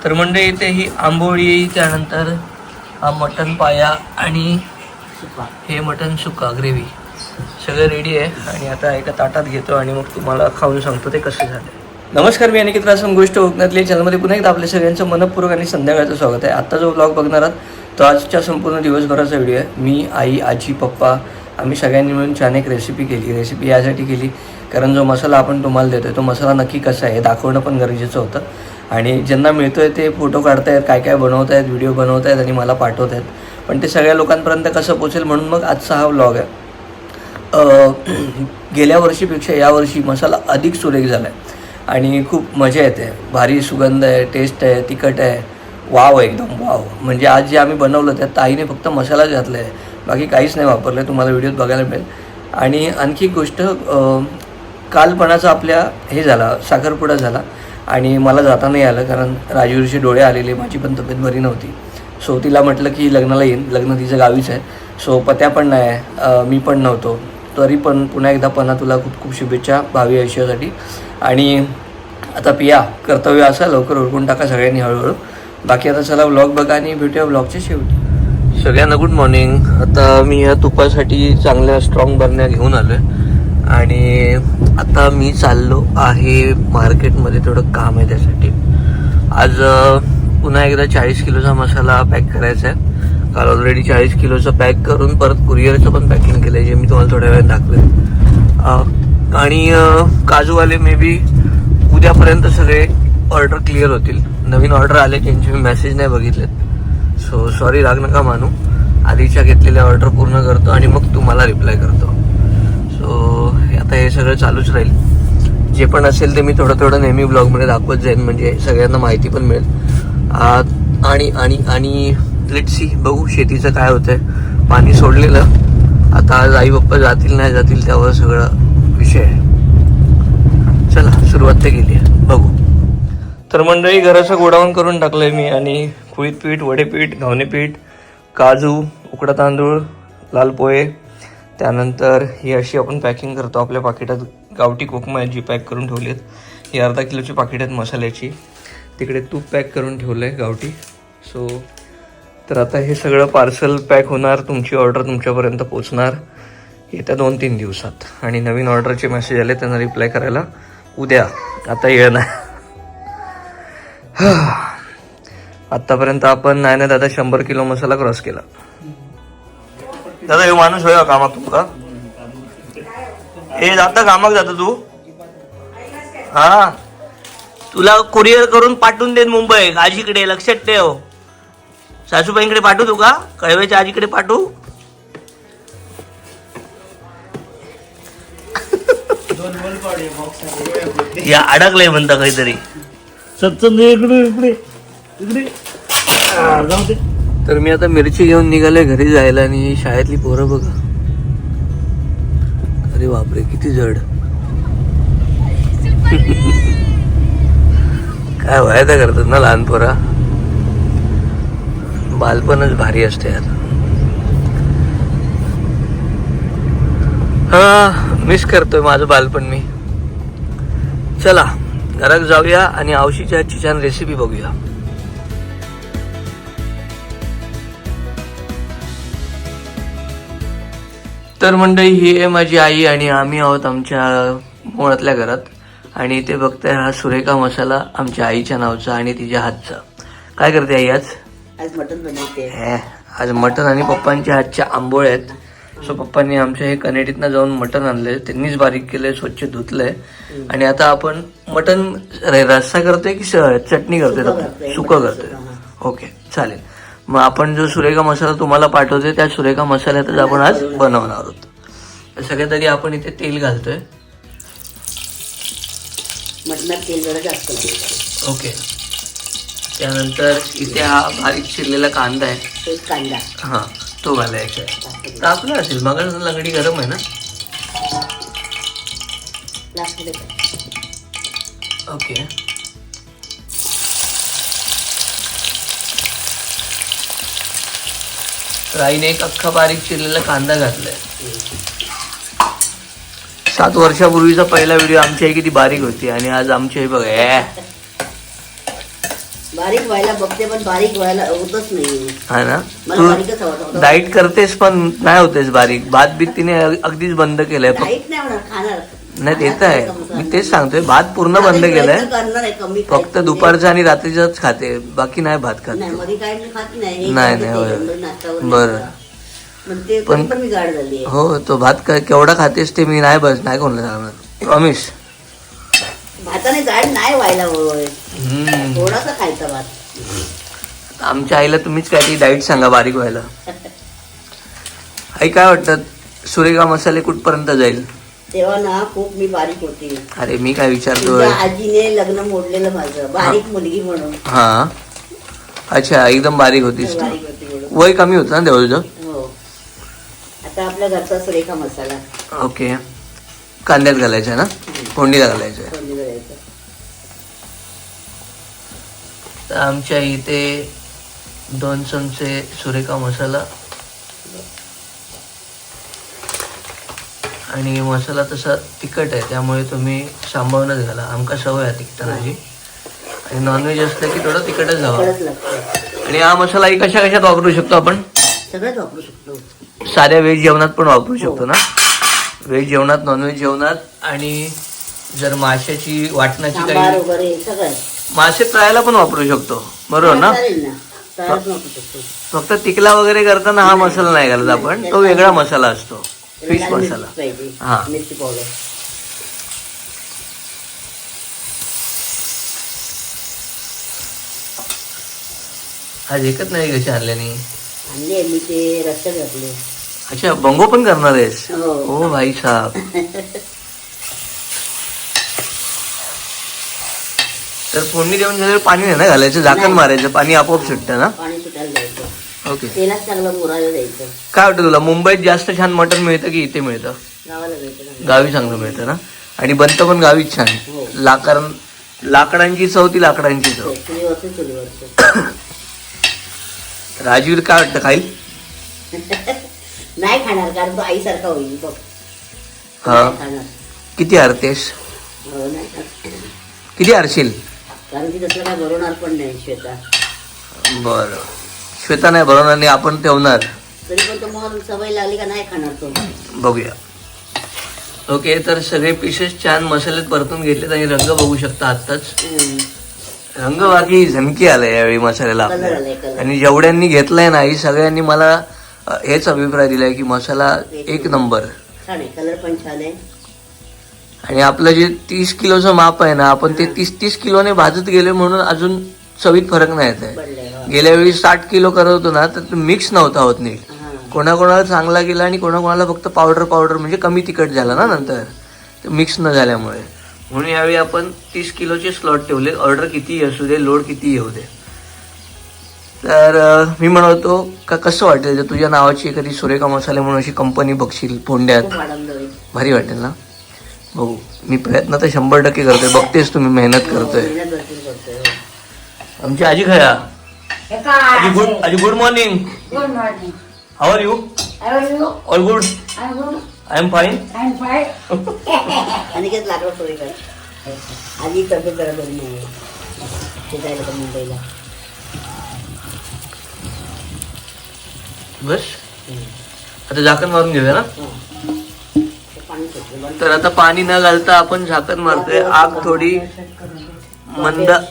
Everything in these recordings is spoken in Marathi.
तर मंडळी इथे ही आंबोळी, त्यानंतर हा मटन पाया आणि हे मटन सुका ग्रेव्ही सगळं रेडी आहे. आणि आता एका ताटात घेतो आणि मग तुम्हाला खाऊन सांगतो ते कसे झाले. नमस्कार, मी अनिकेत रासम, गोष्ट कोकणातली चॅनलमध्ये पुन्हा एकदा आपल्या सगळ्यांचं मनपूर्वक आणि संध्याकाळचं स्वागत आहे. आत्ता जो ब्लॉग बघणार आहात तो आजच्या संपूर्ण दिवसभराचा व्हिडिओ आहे. मी, आई, आजी, पप्पा आम्ही सगळ्यांनी मिळून छान एक रेसिपी केली. रेसिपी यासाठी केली कारण जो मसाला आपण तुम्हाला देतो आहे तो मसाला नक्की कसा आहे हे दाखवणं पण गरजेचं होतं. आणि ज्यांना मिळतो आहे ते फोटो काढत आहेत, काय काय बनवत आहेत, व्हिडिओ बनवत आहेत आणि मला पाठवत आहेत. पण ते सगळ्या लोकांपर्यंत कसं पोचेल म्हणून मग आजचा हा व्लॉग आहे. गेल्या वर्षीपेक्षा यावर्षी मसाला अधिक सुरेख झाला आहे आणि खूप मजा येते. भारी सुगंध आहे, टेस्ट आहे, तिखट आहे, वाव एकदम वाव. म्हणजे आज जे आम्ही बनवलं त्यात ताईने फक्त मसालाच घातला आहे, बाकी काहीच नाही वापरलं आहे. तुम्हाला व्हिडिओत बघायला मिळेल. आणि आणखी एक गोष्ट, कालपणाचा आपल्या हे झाला, साखरपुडा झाला आणि मला जाता नाही आलं कारण राजवीरचे डोळे आलेले, माझी पण तब्येत बरी नव्हती. सो तिला म्हटलं की लग्नाला येईन, लग्न तिचं गावीच आहे. सो पत्या पण नाही आहे, मी पण नव्हतो. तरी पण पुन्हा एकदा तुला खूप खूप शुभेच्छा भावी आयुष्यासाठी. आणि आता पिया कर्तव्य असा लवकर ओळखून टाका सगळ्यांनी हळूहळू. बाकी आता चला व्लॉग बघा आणि भेटूया व्लॉगच्या शेवटी. सगळ्यांना गुड मॉर्निंग. आता मी या तुपासाठी चांगल्या स्ट्रॉंग बरण्या घेऊन आलो आहे आणि आता मी चाललो आहे मार्केटमध्ये, थोडं काम आहे त्यासाठी. आज पुन्हा एकदा 40 किलोचा मसाला पॅक करायचा आहे. काल ऑलरेडी 40 किलोचं पॅक करून परत कुरिअरचं पण पॅकिंग केलं आहे, जे मी तुम्हाला थोड्या वेळात दाखवेन. आणि काजूवाले मे बी उद्यापर्यंत सगळे ऑर्डर क्लिअर होतील. नवीन ऑर्डर आले त्यांचे मी मेसेज नाही बघितलेत, सो सॉरी, राग नका मानू. आधीच्या घेतलेल्या ऑर्डर पूर्ण करतो आणि मग तुम्हाला रिप्लाय करतो. सो आता हे सगळं चालूच राहील. जे पण असेल ते मी थोडं थोडं नेहमी ब्लॉगमध्ये दाखवत जाईन, म्हणजे सगळ्यांना माहिती पण मिळेल. आणि आणि आणि लेट्स सी, बघू शेतीचं काय होतंय. पाणी सोडलेलं, आता आज आई पप्पा जातील नाही जातील त्यावर सगळं विषय आहे. चला सुरुवात तर केली आहे, बघू. तर मंडळी घराचं गोडाऊन करून टाकलंय मी आणि कुळीत पीठ, वडेपीठ, घावणे पीठ, काजू, उकडा तांदूळ, लाल पोहे, त्यानंतर ही अशी आपण पॅकिंग करतो आपल्या पाकिटात. गावठी कोकमा जी पॅक करून ठेवली आहेत, ही अर्धा किलोची पाकिट आहेत मसाल्याची. तिकडे तूप पॅक करून ठेवलं आहे गावठी. सो तर आता हे सगळं पार्सल पॅक होणार, तुमची ऑर्डर तुमच्यापर्यंत पोचणार येत्या 2-3 दिवसात. आणि नवीन ऑर्डरचे मेसेज आले त्यांना रिप्लाय करायला उद्या. आता येणार नाही. आत्तापर्यंत आपण नाही दादा 100 किलो मसाला क्रॉस केला. दादा हे माणूस होय कामाक तुमका? हे जाता कामाक जाता तू? हा, तुला कुरिअर करून पाठवून देईन मुंबई आजीकडे, लक्षात ठेव. सासूबाईंकडे पाठवू तू का? कळव्याच्या आजीकडे पाठवू? या अडकलंय म्हणता काहीतरी. तर मी आता मिरची घेऊन निघालोय घरी जायला. आणि शाळेतली पोरं बघा, अरे बापरे किती जड. काय व्हायचं करतात ना लहान पोरा. बालपणच भारी असते यार. हा, मिस करतोय माझं बालपण मी. चला घरात जाऊया आणि आवशीच्या आजची छान रेसिपी बघूया. तर मंडळी ही आहे माझी आई आणि आम्ही आहोत आमच्या मुळातल्या घरात. आणि ते बघताय हा सुरेखा मसाला आमच्या आईच्या नावचा आणि तिच्या हातचा. काय करते आई आज? आज मटण बनवते. आज मटण आणि पप्पांच्या हातच्या आंबोळे आहेत. सो पप्पांनी आमच्या हे कनेडीतनं जाऊन मटण आणलंय, त्यांनीच बारीक केलंय, स्वच्छ धुतलंय. आणि आता आपण मटण रस्सा करतोय की चटणी करतोय? सुकं करतोय. ओके चालेल. मग आपण जो सुरेखा मसाला तुम्हाला पाठवतोय त्या सुरेखा मसाल्यातच आपण आज बनवणार आहोत. सगळ्यात आधी आपण इथे तेल घालतोय. मटणात तेल जरा जास्त लागेल. ओके. त्यानंतर इथे हा बारीक चिरलेला कांदा आहे, एक कांदा, हां तो घालायचा आहे. तापला असेल, मग लंगडी गरम आहे ना. ओके. तर आईने एक अख्खा बारीक चिरलेला कांदा घातलाय. 7 वर्षापूर्वीचा पहिला व्हिडिओ आमची आई किती बारीक होती आणि आज आमची आई बघा बारीक व्हायला बघते पण बारीक व्हायला होतच नाही. हा ना, मला बारीकच हवं तू होतं. डाईट करतेस पण नाही होतेस बारीक. भात बीत तिने अगदीच बंद केलंय. डाईट नाही होणार, खाणार नाही ते तर आहे, मी तेच सांगतोय. भात पूर्ण बंद केलंय, करणार आहे कमी फक्त खायचं. दुपारचं आणि रात्रीचंच खाते, बाकी नाही भात खात. नाही मध्ये काय मी खात नाही. हे नाही, खाते, नाही, होय. ते नाश्त्यावर बरं. नाही. पण ते पण- पण मी गाड झाली आहे. हो, तो भात केवढा खातेस ते मी नाही बस नाही कोणाला सांगणार, प्रॉमिस. भाताने जाड नाही व्हायला हवं. थोडासा खायचा भात. आमच्या आईला तुम्हीच काहीतरी डाईट सांगा बारीक व्हायला. आई काय वाटतं, सुरेखा मसाले कुठपर्यंत जाईल? तेव्हा ना खूप मी बारीक होती. अरे मी काय विचारतोय. तुझ्या आजीने लग्न मोडलेलं माझं, बारीक मुलगी म्हणून. हा, अच्छा, एकदम बारीक होतीस तू. बारीक होती म्हणून. वय कमी होतं ना देवळचं. हो. आता आपल्या घरचा सुरेखा मसाला ओके, कांद्यात घालायचा ना, फोडणीला घालायचं. फोडणी करायचं. तर आमच्या इथे 2 चमचे सुरेखा मसाला, आणि मसाला तसा तिखट आहे त्यामुळे तुम्ही सांभाळूनच घाला. आमका सवय आहे तिखटाची, आणि नॉनव्हेज असलं की थोडं तिखटच हवा. कडक लागतं. आणि हा मसाला कशा कशात वापरू शकतो आपण? सगळंच वापरू शकतो. साध्या व्हेज जेवणात पण वापरू शकतो ना, व्हेज जेवणात, नॉनव्हेज जेवणात. आणि जर माशाची वाटणाची सांबार काही, वगैरे सगळं मासे तळायला पण वापरू शकतो, बरोबर ना. चालेल ना, तळात वापरू शकतो. फक्त तिकला वगैरे करताना हा मसाला नाही घालत आपण, तो वेगळा मसाला असतो, फिश लाल मसाला. मिरची पाहिजे, हा. मिरची पावडर. आज एकच नाही कशी आणल्याने. आणले मी ते रस्त्यात घातले. अच्छा, बंगो पण करणार आहेस? हो. ओ भाई साहब. तर फोडणी देऊन झाल्यावर पाणी नाही ना घालायचं, झाकण नाही. मारायचं, पाणी आपोआप सुटतं ना. पाणी सुटायला द्यायचं. ओके. तेलात चांगलं मुरायला द्यायचं. काय वाटतं तुला, मुंबईत जास्त छान मटण मिळतं की इथे मिळतं? गावाला द्यायचं ना. गावी चांगलं मिळतं ना, आणि बनतं पण गावीच छान. हो. कारण लाकडांची चव ती लाकडांची चव. चुलीवरचं चुलीवरचं. राजवीर काय वाटतं, खाईल? नाही खाणार, कारण तो आईसारखा होईल बघ. हा. नाही खाणार. किती हरतेस? हो, नाही खाणार. किती हरशील? कारण की तसलं काय बनवणार पण नाही श्वेता. बरं, श्वेता नाही बनवणार आणि आपण ठेवणार. तरी पण तो मग सवय लागली का नाही खाणार तो. बघूया. ओके, तर सगळे पीसेस छान मसाल्यात परतून घेतलेत आणि रंग बघू शकता आत्ताच. रंग बाकी झणकी आलाय यावेळी मसाल्याला कलर आपल्या. आलाय, कलर. आणि जेवढ्यांनी घेतलाय ना, ही सगळ्यांनी मला हेच अभिप्राय दिलाय की मसाला एक नंबर. छान आहे, कलर पण छान आहे. आणि आपलं जे 30 किलोचं माप आहे ना, आपण ते 30 किलोने भाजत गेले म्हणून अजून चवीत फरक नाही येत आहे. पडलंय, हो. गेल्या वेळी 60 किलो करत होतो ना, तर मिक्स नव्हता होत नीट. हा. कोणाकोणाला चांगला गेला आणि कोणाकोणाला फक्त पावडर म्हणजे कमी तिखट झाला ना नंतर, ते मिक्स न झाल्यामुळे. म्हणून यावेळी आपण 30 किलोचे स्लॉट ठेवले. ऑर्डर कितीही असू दे, लोड कितीही येऊ दे. तर मी म्हणतो का कसं वाटेल जर तुझ्या नावाची एखादी सुरेखा मसाले म्हणून अशी कंपनी बघशील फोंड्यात? खूप आनंद होईल. भारी वाटेल ना. बघू, मी प्रयत्न तर 100% करतोय. बघतेस तुम्ही मेहनत करतोय. मेहनत भरपूर करतोय, हो. आमची आजी खया. आजी good morning. Good morning. How are you? How are you? All good. I'm good. I am fine. I'm fine. आणि तेच लागलं सोय कर. आधी तब्येत जरा बरी नाही, ते जायला का मुंबईला. बस आता झाकण मारून घेऊया ना. हो. ते पाणी सुटलं बंद. तर आता पाणी न घालता आपण झाकण मारतोय. आग थोडी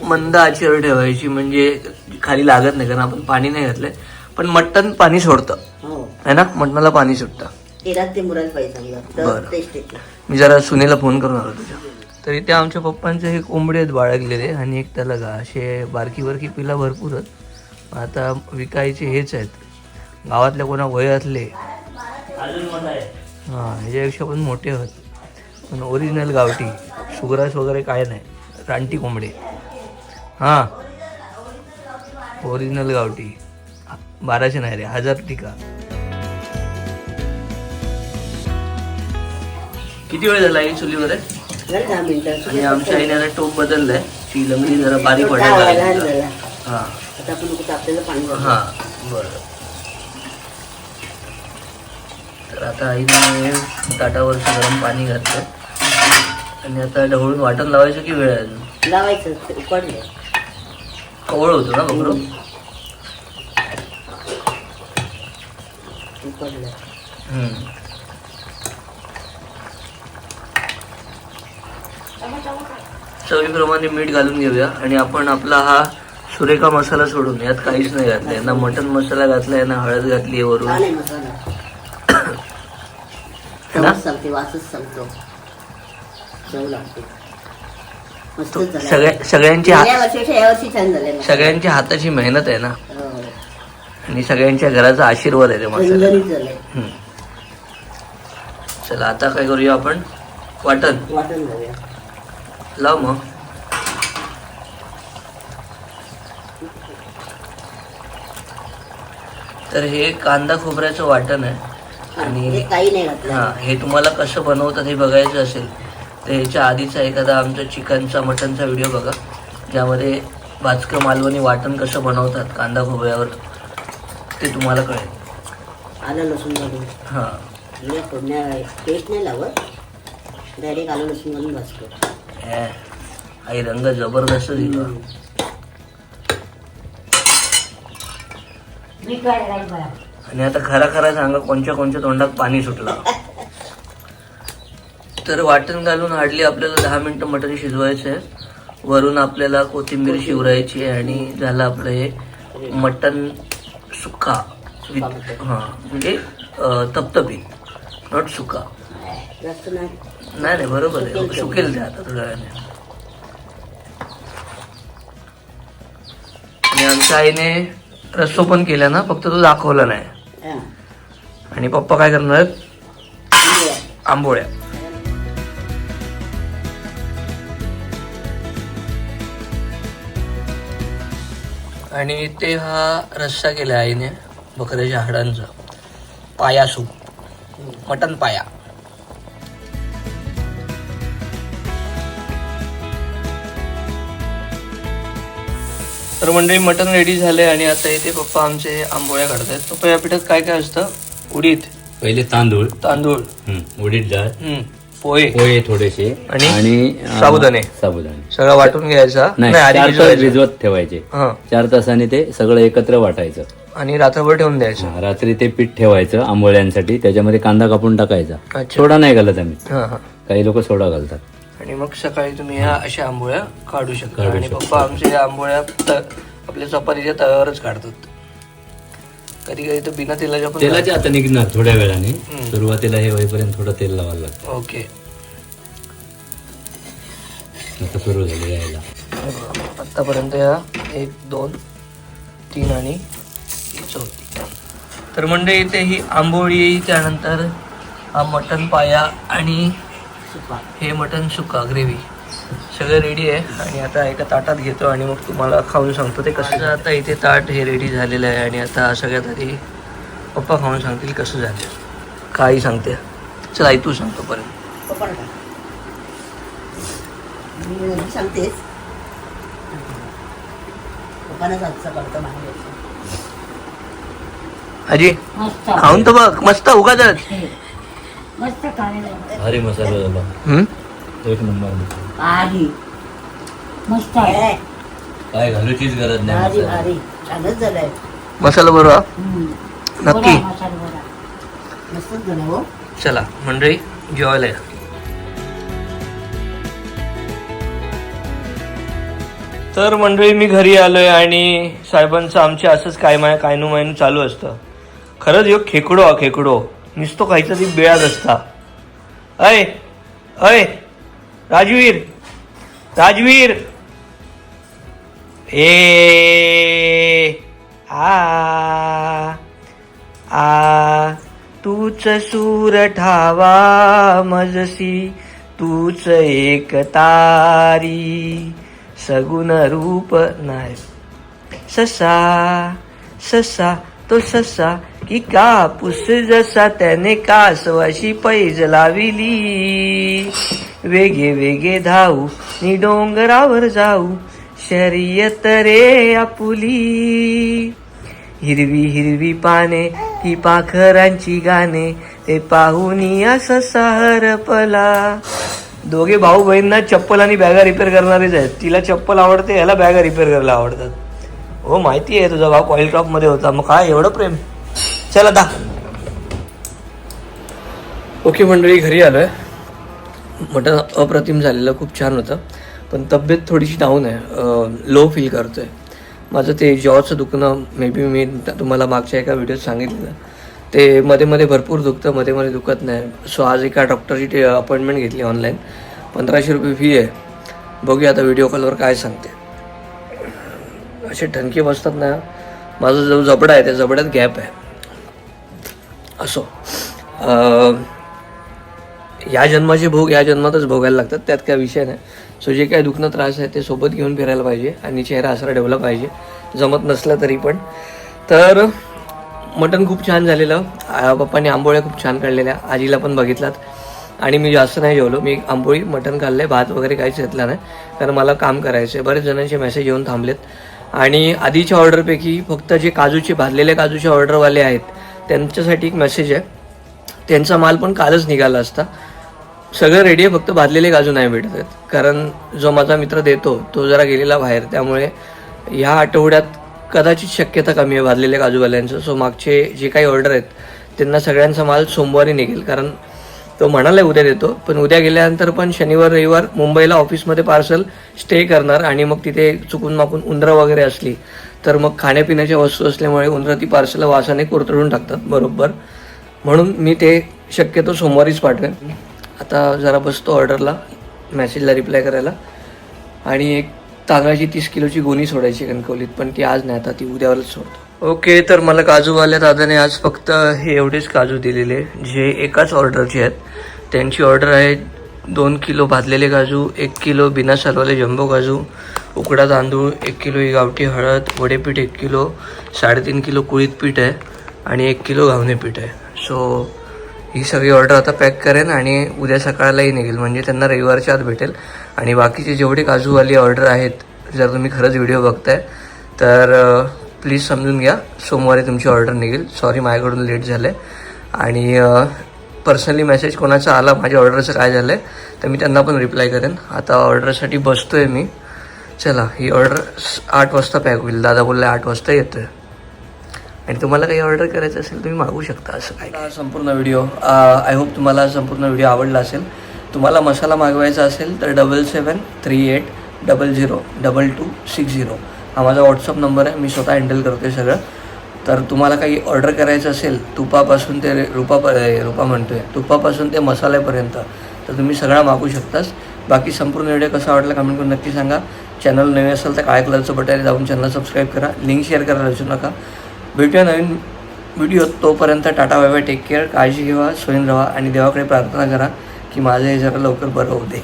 मंद आचेवर ठेवायची, म्हणजे खाली लागत नाही, कारण आपण पाणी नाही घातलंय. पण मटण पाणी सोडतं हो, है ना, मटणाला पाणी सुटतं. तेलात ते मुरायला पाहिजे चांगलं, बरं. तर टेस्ट येते. मी जरा सुनेला फोन करून आलो तुझ्या. तर इथे आमच्या पप्पांचे हे कोंबडे आहेत बाळगलेले, आणि एक त्याला गा असे बारकी पिला भरपूर आहेत. आता विकायचे हेच आहेत, गावातल्या कोणा वयातले. हां, ह्याच्यापेक्षा पण मोठे आहेत, पण ओरिजिनल गावठी, सुग्रास वगैरे काय नाही, रानटी कोंबडे. हां, ओरिजिनल गावठी. 1200 नाही रे, 1000 टिका. किती वेळ झाला ही चुलीवर आहे? जरा 10 मिनिटं. आणि आमच्या आईने आता टोप बदललाय, ती लंगडी जरा बारीक तो वाटायला लहान लागली. झाला. हां आता आपण नको तापलेलं पाणी घालू. हां, बरं. तर आता आईने ताटावर गरम पाणी घातलं, आणि आता ढवळून वाटण लावायचं की वेळ आहे अजून? लावायचं, ते उकडलं. कवळ होतो ना बघरो. उकडलं. चवीप्रमाणे मीठ घालून घेऊया आणि आपण आपला हा सुरेखा मसाला सोडून यात काहीच नाही घातलंय ना. मटन मसाला घातलाय ना हळद घातली वरून. छान आहे मसाला. ना? चवच सांगते, वासच सांगतो. चव लागते. मस्त झालं. सगळ्यांची गेल्या वर्षीपेक्षा यावर्षी छान झाले मसाले. सगळ्यांची हाताची मेहनत आहे ना हो. आणि सगळ्यांच्या घराचा आशीर्वाद आहे ते मसाला. झणझणीत झालंय. चला आता काय करूया आपण वाटण वाटण घालूया. लाव मग. तर हे कांदा खोबऱ्याचं वाटण आहे आणि आणि काही नाही घातलं. हा हे तुम्हाला कसं बनवतात हे बघायचं असेल तर ह्याच्या आधीचा एखादा आमचा चिकनचा मटनचा व्हिडिओ बघा ज्यामध्ये भाजकं मालवणी वाटण कसं बनवतात कांदा खोबऱ्यावर ते तुम्हाला कळेल. आलं लसूण घालून हां हे फोडण्या पेस्ट नाही लावत, डायरेक्ट आलं लसूण घालून भाजतो. आई रंग जबरदस्त दिला. मीठ वाढ राहील बरं. आणि आता खरा खरा सांगा कोणच्या तोंडात पाणी सुटला. तर वाटण घालून हार्डली आपल्याला 10 मिनिटं मटण शिजवायचं आहे. वरून आपल्याला कोथिंबीर शिवरायची आहे आणि झालं आपलं हे मटण सुक्का सुक्का मटण. हां म्हणजे तपतपीत नॉट सुका. जास्त नाही. नाही बरोबर आहे. सुकेल ते आता थोड्या वेळाने. आणि आमच्या आईने रस्सो पण केला ना फक्त तो दाखवला नाही. हा. आणि पप्पा काय करणार आहेत? आंबोळ्या. आंबोळ्या. आणि इथे हा रस्सा केला आईने बकऱ्याच्या हाडांचा पाया सूप मटन पाया. तर मंडळी मटन रेडी झाले आणि आता इथे पप्पा आमचे आंबोळ्या काढतायत. पप्पा या पिठात काय काय असतं? उडीद, पहिले तांदूळ, तांदूळ, उडीद डाळ, पोहे पोहे थोडेसे आणि साबुदाणे सगळं वाटून घ्यायचा. नाही, आधी 4 तास भिजवायचं. भिजवत ठेवायचे. हा. 4 तासांनी ते सगळं एकत्र वाटायचं. आणि रात्रभर ठेवून द्यायचं. हा, रात्री ते पीठ ठेवायचं आंबोळ्यांसाठी. त्याच्यामध्ये कांदा कापून टाकायचा. अच्छा. सोडा नाही घालत आम्ही, हा हा. काही लोक सोडा घालतात. आणि मग सकाळी तुम्ही ह्या अशा आंबोळ्या काढू शकता. काढू आणि शकता. पप्पा आमच्या या आंबोळ्या आपल्या चपातीच्या तव्यावरच काढतात. कधी कधी तर बिना तेलाच्या पण तेलाचे आता निघणार थोड्या वेळाने. हम्म. सुरुवातीला हे होईपर्यंत थोडं तेल लावायला लागतं. ओके. आता सुरू झाले यायला. आतापर्यंत या 1 2 3 आणि ही 4थी. तर म्हणजे इथे ही आंबोळी, त्यानंतर हा मटन पाया आणि सुका. हे मटन सुका ग्रेव्ही सगळं रेडी आहे. आणि आता एका ताटात घेतो आणि मग तुम्हाला खाऊन सांगतो ते कसं. आता इथे ताट हे रेडी झालेलं आहे आणि आता सगळ्यात आधी पप्पा खाऊन सांगतील कसं झालं. काही सांगते. चला आई तू सांगतो पर्यंत. पप्पा नका. मी सांगतेस. पप्पानं सांगतं करतो माझ्या. आजी मस्त खाऊन तर बघ मस्त उगाच. मस्त खायला भारी मसाला झाला, एक नंबर. भारी. मस्त आहे. काय घालूचीच गरज नाही भारी मसाला. भारी. छानच झालंय. मसाला बरोबर हम्म. नक्की. बरं आहे मसाला बरं. मस्तच झालं हो. चला मंडळी जेवायला या. तर मंडळी मी घरी आलोय आणि साहेबांचं आमच्या असंच काय मायनू चालू असतं. खरंच ह्यो खेकडो नुसतो खायचा ती बेळात असता. अय अय राजवीर ए आ तूच सूर ठावा मजसी तूच एक तारी सगुण रूप नाही. ससा तो ससा की कापूस जसा त्याने कासवाशी पैज लाविली. वेगे वेगे धावू नि डोंगरावर जाऊ शर्यत रे आपुली. हिरवी हिरवी पाने ती पाखरांची गाणे ते पाहुनिया ससा हरपला. दोघे भाऊ बहिणींना चप्पल आणि बॅगा रिपेअर करणारेच आहेत. तिला चप्पल आवडते, ह्याला बॅगा रिपेअर करायला आवडतात. हो माहिती आहे तुझा भाव कॉईल क्रॉपमध्ये होता, मग काय एवढं प्रेम. चल आता. ओके मंडळी, घरी आलो आहे. मटण अप्रतिम झालेलं, खूप छान होतं, पण तब्येत थोडीशी डाऊन आहे, लो फील करतो आहे. माझं ते जॉचं दुखणं, मे बी मी तुम्हाला मागच्या एका व्हिडिओत सांगितलेलं, ते मध्ये मध्ये भरपूर दुखतं, मध्ये मध्ये दुखत नाही. सो आज एका डॉक्टरची अपॉइंटमेंट घेतली ऑनलाईन, 1500 रुपये फी आहे. बघूया आता व्हिडिओ कॉलवर काय सांगते. असे ठणके बसतात ना. माझा जो जबडा आहे त्या जबड्यात गॅप आहे. असो, या जन्माचे भोग या जन्मातच भोगायला लागतात, त्यात काय विषय नाही. सो जे काय दुखणं त्रास आहे ते सोबत घेऊन फिरायला पाहिजे आणि चेहरा असा ठेवला पाहिजे, जमत नसलं तरी पण. तर मटण खूप छान झालेलं. पप्पांनी आंबोळ्या खूप छान काढलेल्या, आजीला पण बघितलात. आणि मी जास्त नाही जेवलो, मी आंबोळी मटण खाल्ले, भात वगैरे काहीच घेतला नाही, कारण मला काम करायचं आहे. बरेच जणांचे मेसेज येऊन थांबलेत. आणि आधीच्या ऑर्डरपैकी फक्त जे काजूचे भाजलेले काजूचे ऑर्डरवाले आहेत त्यांच्यासाठी एक मेसेज आहे. त्यांचा माल पण कालच निघाला असता. सगळं रेडी आहे, फक्त भाजलेले काजू नाही भेटत आहेत, कारण जो माझा मित्र देतो तो जरा गेलेला बाहेर, त्यामुळे ह्या आठवड्यात कदाचित शक्यता कमी आहे भाजलेल्या काजूवाल्यांचं. सो मागचे जे काही ऑर्डर आहेत त्यांना सगळ्यांचा माल सोमवारी निघेल, कारण तो म्हणाला उद्या देतो, पण उद्या गेल्यानंतर पण शनिवार रविवार मुंबईला ऑफिसमध्ये पार्सल स्टे करणार. आणि मग तिथे चुकून माकून उंदरं वगैरे असली तर मग खाण्यापिण्याच्या वस्तू असल्यामुळे उंदरं ती पार्सल वासाने कुरतडून टाकतात बरोबर. म्हणून मी ते शक्यतो सोमवारीच पाठवेन. आता जरा बसतो ऑर्डरला, मेसेजला रिप्लाय करायला. आणि एक तांदळाची 30 किलोची गोणी सोडायची कणकवलीत, पण ती आज नाही, आता ती उद्यावरच सोडतो. ओके, तर मला काजूवाल्या दादाने आज फक्त हे एवढेच काजू दिलेले, जे एकाच ऑर्डरचे आहेत. त्यांची ऑर्डर आहे 2 किलो भाजलेले काजू, 1 किलो बिना सालवाले जम्बो काजू, उकडा तांदूळ 1 किलो, ही गावठी हळद, वडेपीठ 1 किलो, 3.5 किलो कुळीत पीठ आहे आणि 1 किलो घावणे पीठ आहे. सो ही सगळी ऑर्डर आता पॅक करेन आणि उद्या सकाळलाही निघेल, म्हणजे त्यांना रविवारच्या आत भेटेल. आणि बाकीचे जेवढे काजूवाली ऑर्डर आहेत, जर तुम्ही खरंच व्हिडिओ बघताय तर प्लीज समजून घ्या, सोमवारी तुमची ऑर्डर निघेल. सॉरी माझ्याकडून लेट झालं आहे. आणि पर्सनली मेसेज कोणाचा आला माझ्या ऑर्डरचं काय झालं आहे तर मी त्यांना पण रिप्लाय करेन. आता ऑर्डरसाठी बसतो आहे मी. चला, ही ऑर्डर 8 वाजता पॅक होईल, दादा बोलला 8 वाजता येतो आहे. आणि तुम्हाला काही ऑर्डर करायचं असेल तुम्ही मागू शकता. असं काय संपूर्ण व्हिडिओ, आय होप तुम्हाला संपूर्ण व्हिडिओ आवडला असेल. तुम्हाला मसाला मागवायचा असेल तर 7738002260 हा माझा व्हॉट्सअप नंबर आहे. मी स्वतः हँडल करतो सगळं. तर तुम्हाला काही ऑर्डर करायचं असेल, तुपापासून ते तुपापासून ते मसाल्यापर्यंत, तर तुम्ही सगळा मागू शकतास. बाकी संपूर्ण व्हिडिओ कसा वाटला कमेंट करून नक्की सांगा. चॅनल नवीन असेल तर काळ्या कलरचं बटन जाऊन चॅनल सबस्क्राईब करा, लिंक शेअर करायला विसरू नका. भेटूया नवीन व्हिडिओ. तोपर्यंत tata bye bye, take care, काळजी घ्या, स्वयं राहा आणि देवाकडे प्रार्थना करा की माझं हे जरा लवकर बरं होऊ दे.